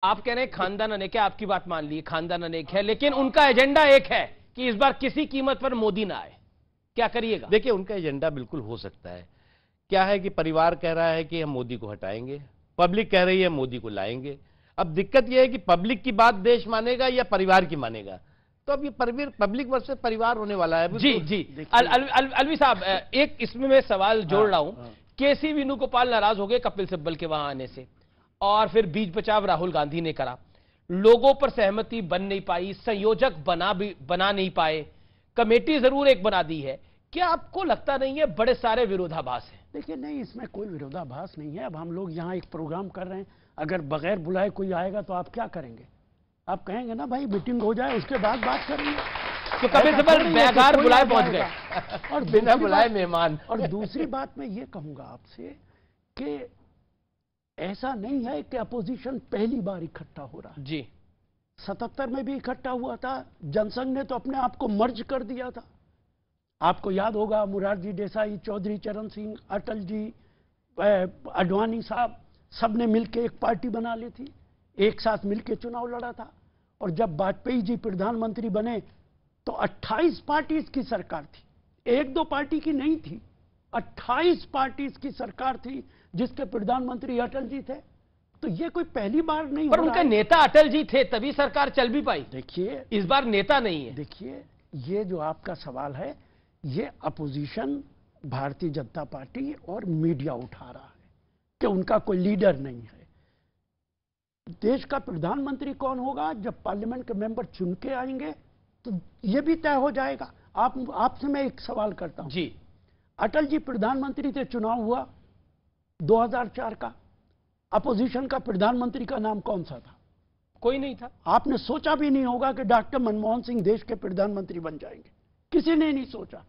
आप कह रहे हैं खानदान अनेक है, आपकी बात मान ली, खानदान अनेक है, लेकिन उनका एजेंडा एक है कि इस बार किसी कीमत पर मोदी ना आए। क्या करिएगा? देखिए, उनका एजेंडा बिल्कुल हो सकता है। क्या है कि परिवार कह रहा है कि हम मोदी को हटाएंगे, पब्लिक कह रही है मोदी को लाएंगे। अब दिक्कत यह है कि पब्लिक की बात देश मानेगा या परिवार की मानेगा। तो अब ये पब्लिक वर्सेस परिवार होने वाला है। जी जी। अलवी साहब, एक इसमें मैं सवाल जोड़ रहा हूं। केसी वेणुगोपाल नाराज हो गए कपिल सिब्बल के वहां आने से, और फिर बीच बचाव राहुल गांधी ने करा, लोगों पर सहमति बन नहीं पाई, संयोजक बना नहीं पाए, कमेटी जरूर एक बना दी है। क्या आपको लगता नहीं है बड़े सारे विरोधाभास हैं? देखिए, नहीं, इसमें कोई विरोधाभास नहीं है। अब हम लोग यहाँ एक प्रोग्राम कर रहे हैं, अगर बगैर बुलाए कोई आएगा तो आप क्या करेंगे? आप कहेंगे ना भाई मीटिंग हो जाए उसके बाद बात करेंगे। तो कपिल सिब्बल बेकार बुलाए पहुंच गए और बिना बुलाए मेहमान। और दूसरी बात मैं ये कहूंगा आपसे कि ऐसा नहीं है कि अपोजिशन पहली बार इकट्ठा हो रहा है। जी, 77 में भी इकट्ठा हुआ था, जनसंघ ने तो अपने आप को मर्ज कर दिया था। आपको याद होगा, मुरारजी देसाई, चौधरी चरण सिंह, अटल जी, अडवाणी साहब, सबने मिलकर एक पार्टी बना ली थी, एक साथ मिलकर चुनाव लड़ा था। और जब वाजपेयी जी प्रधानमंत्री बने तो 28 पार्टीज की सरकार थी, एक दो पार्टी की नहीं थी, 28 पार्टीज की सरकार थी जिसके प्रधानमंत्री अटल जी थे। तो ये कोई पहली बार नहीं, पर उनके नेता अटल जी थे तभी सरकार चल भी पाई। देखिए, इस बार नेता नहीं है। देखिए, ये जो आपका सवाल है, ये अपोजिशन भारतीय जनता पार्टी और मीडिया उठा रहा है कि उनका कोई लीडर नहीं है। देश का प्रधानमंत्री कौन होगा जब पार्लियामेंट के मेंबर चुन के आएंगे तो ये भी तय हो जाएगा। आपसे मैं एक सवाल करता हूं जी। अटल जी प्रधानमंत्री थे, चुनाव हुआ 2004 का, अपोजिशन का प्रधानमंत्री का नाम कौन सा था? कोई नहीं था। आपने सोचा भी नहीं होगा कि डॉक्टर मनमोहन सिंह देश के प्रधानमंत्री बन जाएंगे, किसी ने नहीं सोचा।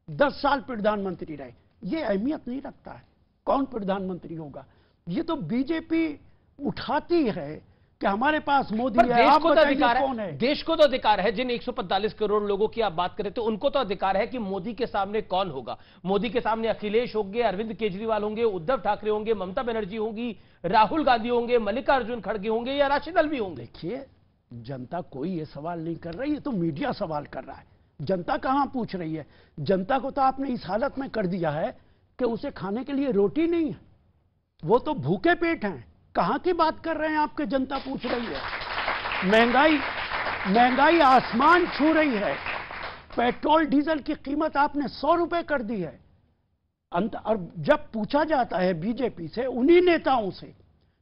10 साल प्रधानमंत्री रहे। ये अहमियत नहीं रखता है कौन प्रधानमंत्री होगा, ये तो बीजेपी उठाती है कि हमारे पास मोदी है। देश आप को तो अधिकार कौन है? देश को तो अधिकार है, जिन 145 करोड़ लोगों की आप बात करें तो उनको तो अधिकार है कि मोदी के सामने कौन होगा। मोदी के सामने अखिलेश होंगे, अरविंद केजरीवाल होंगे, उद्धव ठाकरे होंगे, ममता बनर्जी होंगी, राहुल गांधी होंगे, मल्लिकार्जुन खड़गे होंगे या राशिद अलवी होंगे। देखिए, जनता कोई ये सवाल नहीं कर रही है, तो मीडिया सवाल कर रहा है। जनता कहां पूछ रही है? जनता को तो आपने इस हालत में कर दिया है कि उसे खाने के लिए रोटी नहीं है, वो तो भूखे पेट हैं। कहां की बात कर रहे हैं आपके? जनता पूछ रही है। महंगाई आसमान छू रही है। पेट्रोल डीजल की कीमत आपने 100 रुपए कर दी है। और जब पूछा जाता है बीजेपी से, उन्हीं नेताओं से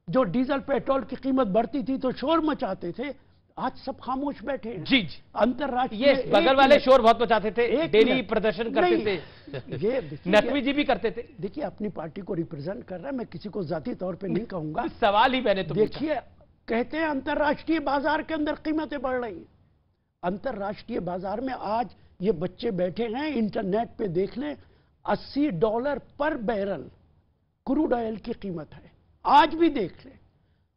जो डीजल पेट्रोल की कीमत बढ़ती थी तो शोर मचाते थे, आज सब खामोश बैठे हैं। जी जी। अंतरराष्ट्रीय, ये बगल वाले शोर बहुत मचाते थे, डेली प्रदर्शन करते थे, ये नकवी जी भी करते थे। देखिए, अपनी पार्टी को रिप्रेजेंट कर रहा है, मैं किसी को जाती तौर पे नहीं कहूंगा। सवाल ही मैंने तो देखिए, कहते हैं अंतरराष्ट्रीय बाजार के अंदर कीमतें बढ़ रही हैं। अंतरराष्ट्रीय बाजार में आज ये बच्चे बैठे हैं, इंटरनेट पे देख लें, $80 पर बैरल क्रूड ऑयल की कीमत है। आज भी देख लें,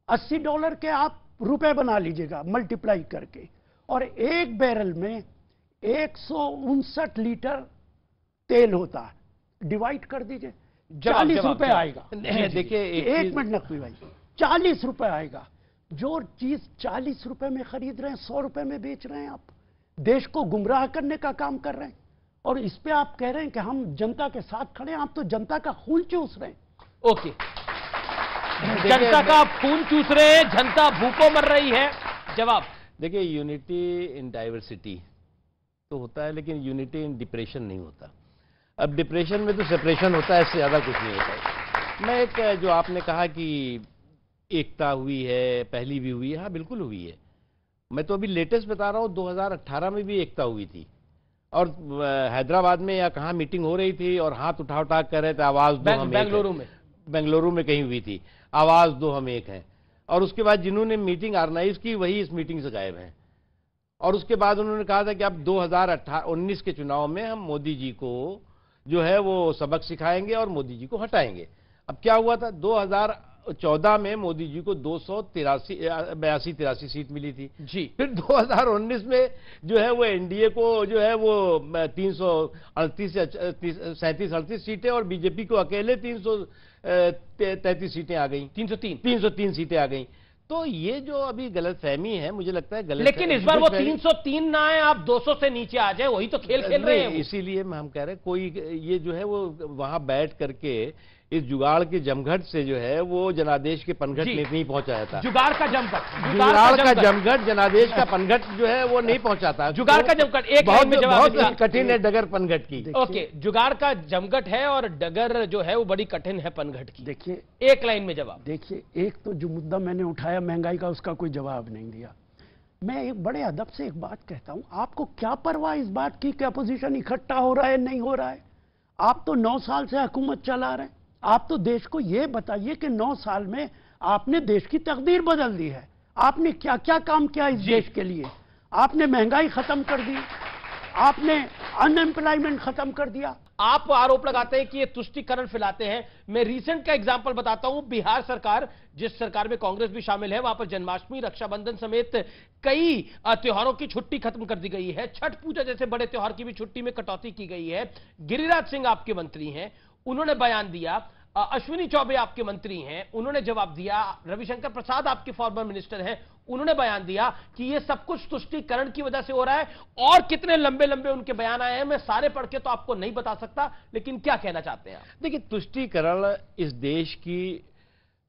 $80 के आप रुपए बना लीजिएगा मल्टीप्लाई करके, और एक बैरल में 159 लीटर तेल होता है, डिवाइड कर दीजिए, 40 रुपए आएगा। देखिए, एक मिनट नकवी भाई, 40 रुपए आएगा। जो चीज 40 रुपए में खरीद रहे हैं, 100 रुपए में बेच रहे हैं। आप देश को गुमराह करने का काम कर रहे हैं, और इस पे आप कह रहे हैं कि हम जनता के साथ खड़े हैं। आप तो जनता का खून चूस रहे हैं। ओके, जनता का खून चूस रहे हैं, जनता भूखों मर रही है। जवाब देखिए, यूनिटी इन डाइवर्सिटी तो होता है, लेकिन यूनिटी इन डिप्रेशन नहीं होता। अब डिप्रेशन में तो सेपरेशन होता है, इससे ज्यादा कुछ नहीं होता है। मैं एक, जो आपने कहा कि एकता हुई है, पहली भी हुई है, हाँ बिल्कुल हुई है। मैं तो अभी लेटेस्ट बता रहा हूँ, 2018 में भी एकता हुई थी, और हैदराबाद में या कहाँ मीटिंग हो रही थी और हाथ उठा उठा कर रहे थे, आवाज दो हम एक हैं। बेंगलुरु में कहीं हुई थी, आवाज दो हम एक हैं। और उसके बाद जिन्होंने मीटिंग ऑर्गेनाइज की वही इस मीटिंग से गायब हैं। और उसके बाद उन्होंने कहा था कि अब 2019 के चुनाव में हम मोदी जी को जो है वो सबक सिखाएंगे और मोदी जी को हटाएंगे। अब क्या हुआ था, 2014 में मोदी जी को 82-83 सीट मिली थी जी। फिर 2019 में जो है वो एनडीए को जो है वो 337 सीटें, और बीजेपी को अकेले 333 सीटें आ गई, 303 सीटें आ गई। तो ये जो अभी गलतफहमी है, मुझे लगता है गलत, लेकिन इस बार वो 303 ना आए, आप 200 से नीचे आ जाए, वही तो खेल खेल रहे हैं। इसीलिए हम कह रहे हैं कोई ये जो है वो वहां बैठ करके इस जुगाड़ के जमघट से जो है वो जनादेश के पनघट में नहीं पहुंचाया था। जुगाड़ का जमघट, जुगाड़ का जमघट, जनादेश का पनघट जो है वो नहीं पहुंचाता। जुगाड़ का जमघट एक बहुत कठिन है डगर पनघट की। ओके, जुगाड़ का जमघट है और डगर जो है वो बड़ी कठिन है पनघट की। देखिए एक लाइन में जवाब। देखिए, एक तो जो मुद्दा मैंने उठाया महंगाई का, उसका कोई जवाब नहीं दिया। मैं एक बड़े अदब से एक बात कहता हूं, आपको क्या परवाह इस बात की कि अपोजिशन इकट्ठा हो रहा है नहीं हो रहा है? आप तो 9 साल से हुकूमत चला रहे हैं। आप तो देश को यह बताइए कि 9 साल में आपने देश की तकदीर बदल दी है। आपने क्या क्या काम किया इस देश के लिए? आपने महंगाई खत्म कर दी, आपने अनएम्प्लॉयमेंट खत्म कर दिया। आप आरोप लगाते हैं कि ये तुष्टीकरण फैलाते हैं। मैं रीसेंट का एग्जांपल बताता हूं। बिहार सरकार, जिस सरकार में कांग्रेस भी शामिल है, वहां पर जन्माष्टमी, रक्षाबंधन समेत कई त्योहारों की छुट्टी खत्म कर दी गई है। छठ पूजा जैसे बड़े त्योहार की भी छुट्टी में कटौती की गई है। गिरिराज सिंह आपके मंत्री हैं, उन्होंने बयान दिया। अश्विनी चौबे आपके मंत्री हैं, उन्होंने जवाब दिया। रविशंकर प्रसाद आपके फॉर्मर मिनिस्टर हैं, उन्होंने बयान दिया कि यह सब कुछ तुष्टीकरण की वजह से हो रहा है। और कितने लंबे लंबे उनके बयान आए हैं, मैं सारे पढ़ के तो आपको नहीं बता सकता, लेकिन क्या कहना चाहते हैं आप? देखिए, तुष्टीकरण इस देश की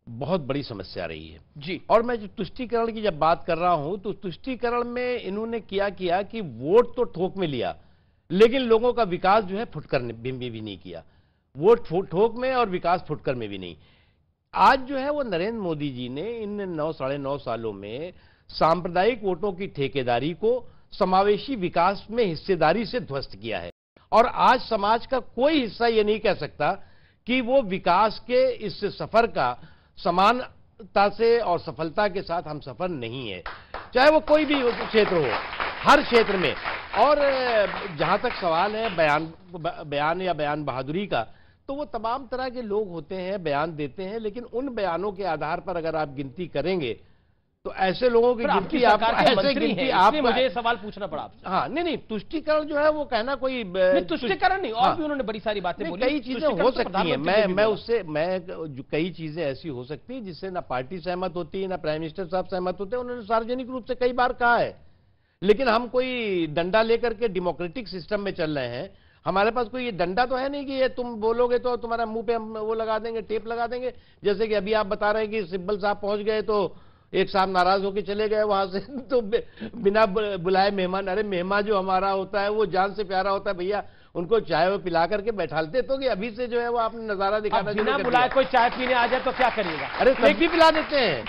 बहुत बड़ी समस्या रही है जी। और मैं जो तुष्टीकरण की जब बात कर रहा हूं तो तुष्टीकरण में इन्होंने क्या किया कि वोट तो ठोक में लिया, लेकिन लोगों का विकास जो है फुटकर में भी नहीं किया। वोट ठोक में और विकास फुटकर में भी नहीं। आज जो है वो नरेंद्र मोदी जी ने इन 9-9.5 सालों में सांप्रदायिक वोटों की ठेकेदारी को समावेशी विकास में हिस्सेदारी से ध्वस्त किया है। और आज समाज का कोई हिस्सा ये नहीं कह सकता कि वो विकास के इस सफर का समानता से और सफलता के साथ हम सफर नहीं है, चाहे वो कोई भी क्षेत्र हो, हर क्षेत्र में। और जहां तक सवाल है बयान या बयान बहादुरी का, तो वो तमाम तरह के लोग होते हैं, बयान देते हैं, लेकिन उन बयानों के आधार पर अगर आप गिनती करेंगे तो ऐसे लोगों की गिनती आप ऐसे गिनती आप, मुझे सवाल पूछना पड़ा आपसे। हाँ, नहीं, तुष्टीकरण जो है वो कहना कोई तुष्टीकरण नहीं, और भी उन्होंने बड़ी सारी बातें बोली। कई चीजें हो सकती हैं, मैं कई चीजें ऐसी हो सकती हैं जिससे ना पार्टी सहमत होती है, ना प्राइम मिनिस्टर साहब सहमत होते हैं। उन्होंने सार्वजनिक रूप से कई बार कहा है, लेकिन हम कोई डंडा लेकर के डेमोक्रेटिक सिस्टम में चल रहे हैं। हमारे पास कोई ये डंडा तो है नहीं कि ये तुम बोलोगे तो तुम्हारा मुंह पे हम वो लगा देंगे, टेप लगा देंगे। जैसे कि अभी आप बता रहे हैं कि सिब्बल साहब पहुंच गए तो एक साहब नाराज होकर चले गए वहां से, तो बिना बुलाए मेहमान। अरे मेहमान जो हमारा होता है वो जान से प्यारा होता है भैया, उनको चाय वो पिला करके बैठालते तो कि अभी से जो है वो आपने नजारा दिखाना। बिना बुलाए कोई चाय पीने आ जाए तो क्या करिएगा? अरे तब भी पिला देते हैं,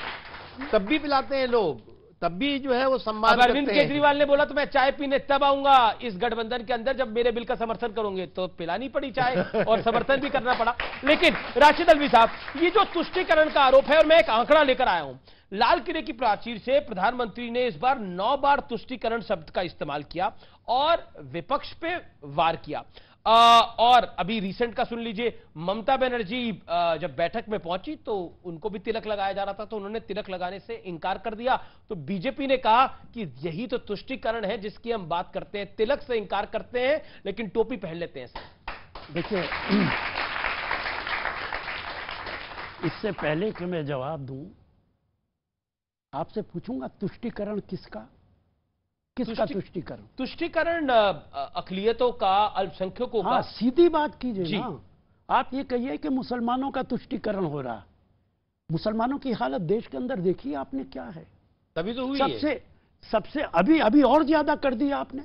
तब भी पिलाते हैं लोग, तब भी जो है वो सम्मान। अरविंद केजरीवाल ने बोला तो मैं चाय पीने तब आऊंगा इस गठबंधन के अंदर जब मेरे बिल का समर्थन करोगे, तो पिलानी पड़ी चाय और समर्थन भी करना पड़ा। लेकिन राशिद अल्वी साहब, ये जो तुष्टीकरण का आरोप है, और मैं एक आंकड़ा लेकर आया हूं, लाल किले की प्राचीर से प्रधानमंत्री ने इस बार 9 बार तुष्टीकरण शब्द का इस्तेमाल किया और विपक्ष पे वार किया। और अभी रिसेंट का सुन लीजिए, ममता बनर्जी जब बैठक में पहुंची तो उनको भी तिलक लगाया जा रहा था, तो उन्होंने तिलक लगाने से इनकार कर दिया। तो बीजेपी ने कहा कि यही तो तुष्टीकरण है जिसकी हम बात करते हैं, तिलक से इनकार करते हैं लेकिन टोपी पहन लेते हैं। देखिए, इससे पहले कि मैं जवाब दूं, आपसे पूछूंगा तुष्टीकरण किसका तुष्टीकरण? तुष्टीकरण अक़लियतों का, अल्पसंख्यकों का। सीधी बात कीजिए ना। आप ये कहिए कि मुसलमानों का तुष्टीकरण हो रहा। मुसलमानों की हालत देश के अंदर देखिए आपने क्या है। तभी तो हुई सबसे अभी और ज्यादा कर दिया आपने।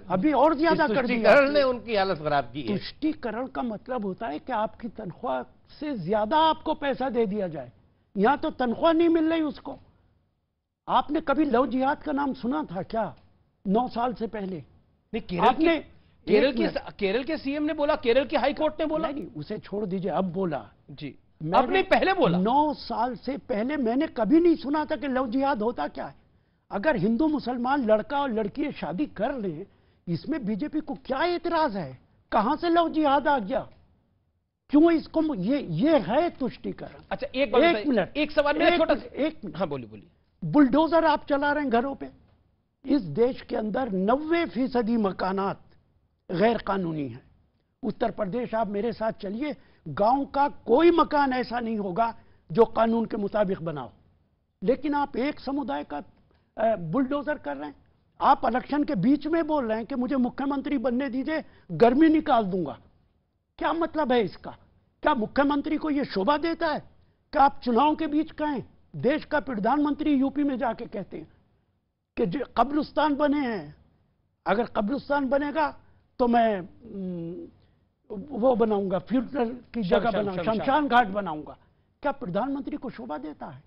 अभी और ज्यादा कर दिया। तुष्टीकरण ने उनकी हालत खराब की है। तुष्टीकरण का मतलब होता है कि आपकी तनख्वाह से ज्यादा आपको पैसा दे दिया जाए। यहां तो तनख्वाह नहीं मिल रही उसको। आपने कभी लव जिहाद का नाम सुना था क्या 9 साल से पहले? नहीं, केरल के सीएम ने बोला, केरल की हाई कोर्ट ने बोला। नहीं, उसे छोड़ दीजिए, अब बोला जी, आपने पहले बोला। 9 साल से पहले मैंने कभी नहीं सुना था कि लव जिहाद होता क्या है। अगर हिंदू मुसलमान लड़का और लड़की शादी कर ले, इसमें बीजेपी को क्या एतराज है? कहां से लव जिहाद आ गया? क्यों इसको ये है तुष्टीकरण। अच्छा, एक मिनट, एक सवाल मेरा छोटा सा। एक मिनट, हाँ बोलिए। बुलडोजर आप चला रहे हैं घरों पे। इस देश के अंदर 90% मकानात गैर कानूनी हैं। उत्तर प्रदेश, आप मेरे साथ चलिए, गांव का कोई मकान ऐसा नहीं होगा जो कानून के मुताबिक बनाओ। लेकिन आप एक समुदाय का बुलडोजर कर रहे हैं। आप इलेक्शन के बीच में बोल रहे हैं कि मुझे मुख्यमंत्री बनने दीजिए, गर्मी निकाल दूंगा। क्या मतलब है इसका? क्या मुख्यमंत्री को यह शोभा देता है कि आप चुनाव के बीच कहें? देश का प्रधानमंत्री यूपी में जाके कहते हैं कि जो कब्रिस्तान बने हैं, अगर कब्रिस्तान बनेगा तो मैं वो बनाऊंगा, फ्यूनरल की जगह बनाऊंगा, शमशान घाट बनाऊंगा। क्या प्रधानमंत्री को शोभा देता है?